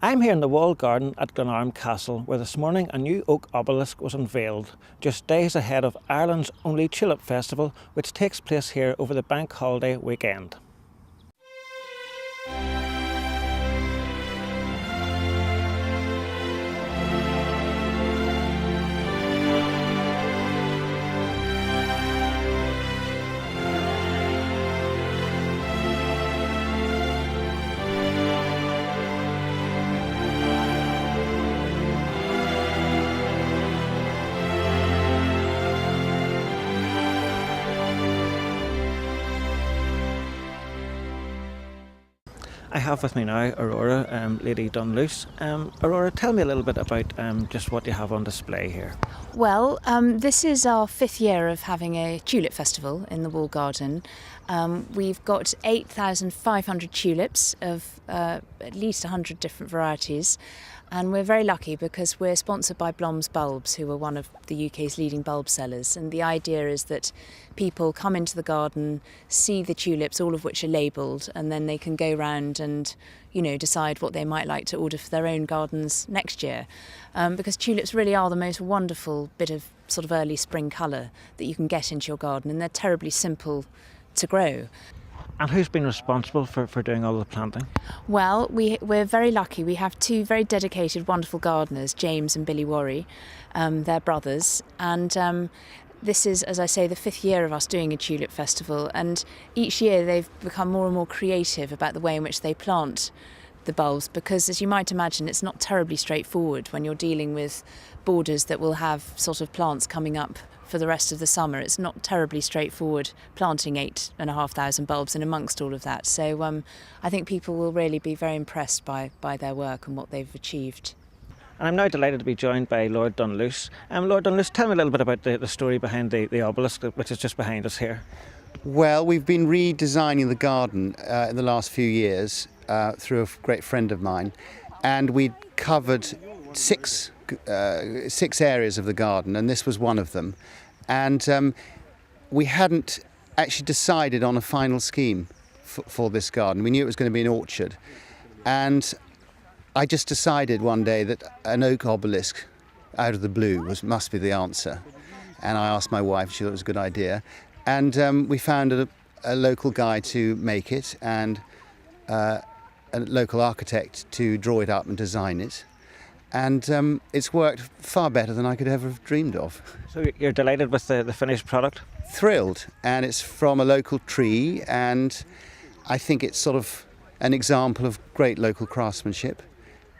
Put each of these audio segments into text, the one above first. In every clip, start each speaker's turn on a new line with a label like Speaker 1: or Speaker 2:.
Speaker 1: I'm here in the walled garden at Glenarm Castle, where this morning a new oak obelisk was unveiled, just days ahead of Ireland's only Tulip Festival, which takes place here over the bank holiday weekend. I have with me now Aurora, Lady Dunluce. Aurora, tell me a little bit about just what you have on display here.
Speaker 2: Well, this is our 5th year of having a Tulip Festival in the walled garden. We've got 8,500 tulips of at least 100 different varieties, and we're very lucky because we're sponsored by Blom's Bulbs, who are one of the UK's leading bulb sellers, and the idea is that people come into the garden, see the tulips, all of which are labelled, and then they can go round and decide what they might like to order for their own gardens next year, because tulips really are the most wonderful bit of sort of early spring colour that you can get into your garden, and they're terribly simple to grow.
Speaker 1: And who's been responsible for doing all the planting?
Speaker 2: Well, we're very lucky. We have 2 very dedicated, wonderful gardeners, James and Billy Worry. They're brothers, and this is, as I say, the 5th year of us doing a Tulip Festival, and each year they've become more and more creative about the way in which they plant the bulbs, because as you might imagine, it's not terribly straightforward when you're dealing with borders that will have sort of plants coming up for the rest of the summer. It's not terribly straightforward planting 8,500 bulbs in amongst all of that. So I think people will really be very impressed by their work and what they've achieved.
Speaker 1: And I'm now delighted to be joined by Lord Dunluce. Lord Dunluce, tell me a little bit about the story behind the obelisk, which is just behind us here.
Speaker 3: Well, we've been redesigning the garden in the last few years through a great friend of mine, and we covered six areas of the garden, and this was one of them. And we hadn't actually decided on a final scheme for this garden. We knew it was going to be an orchard, and I just decided one day that an oak obelisk out of the blue must be the answer. And I asked my wife, she thought it was a good idea. And we found a local guy to make it, and a local architect to draw it up and design it. And it's worked far better than I could ever have dreamed of.
Speaker 1: So you're delighted with the finished product?
Speaker 3: Thrilled. And it's from a local tree, and I think it's sort of an example of great local craftsmanship.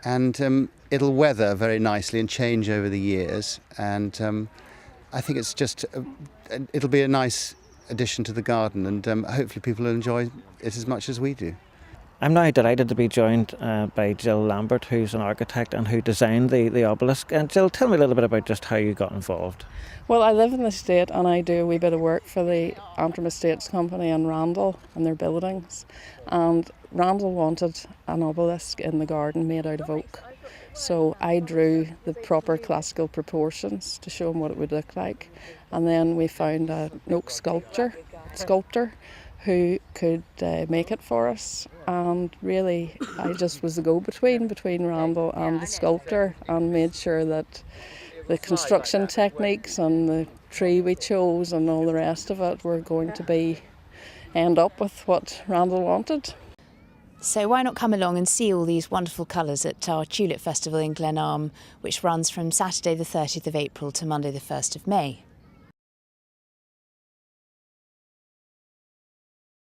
Speaker 3: And it'll weather very nicely and change over the years. And I think it's just, it'll be a nice addition to the garden, and hopefully people will enjoy it as much as we do.
Speaker 1: I'm now delighted to be joined by Jill Lambert, who's an architect and who designed the obelisk. And Jill, tell me a little bit about just how you got involved.
Speaker 4: Well, I live in the estate and I do a wee bit of work for the Antrim Estates Company in Randall and their buildings. And Randall wanted an obelisk in the garden made out of oak. So I drew the proper classical proportions to show them what it would look like. And then we found an oak sculptor who could make it for us, and really I just was the go-between between Randall and the sculptor, and made sure that the construction techniques and the tree we chose and all the rest of it were going to end up with what Randall wanted.
Speaker 2: So why not come along and see all these wonderful colours at our Tulip Festival in Glenarm, which runs from Saturday the 30th of April to Monday the 1st of May.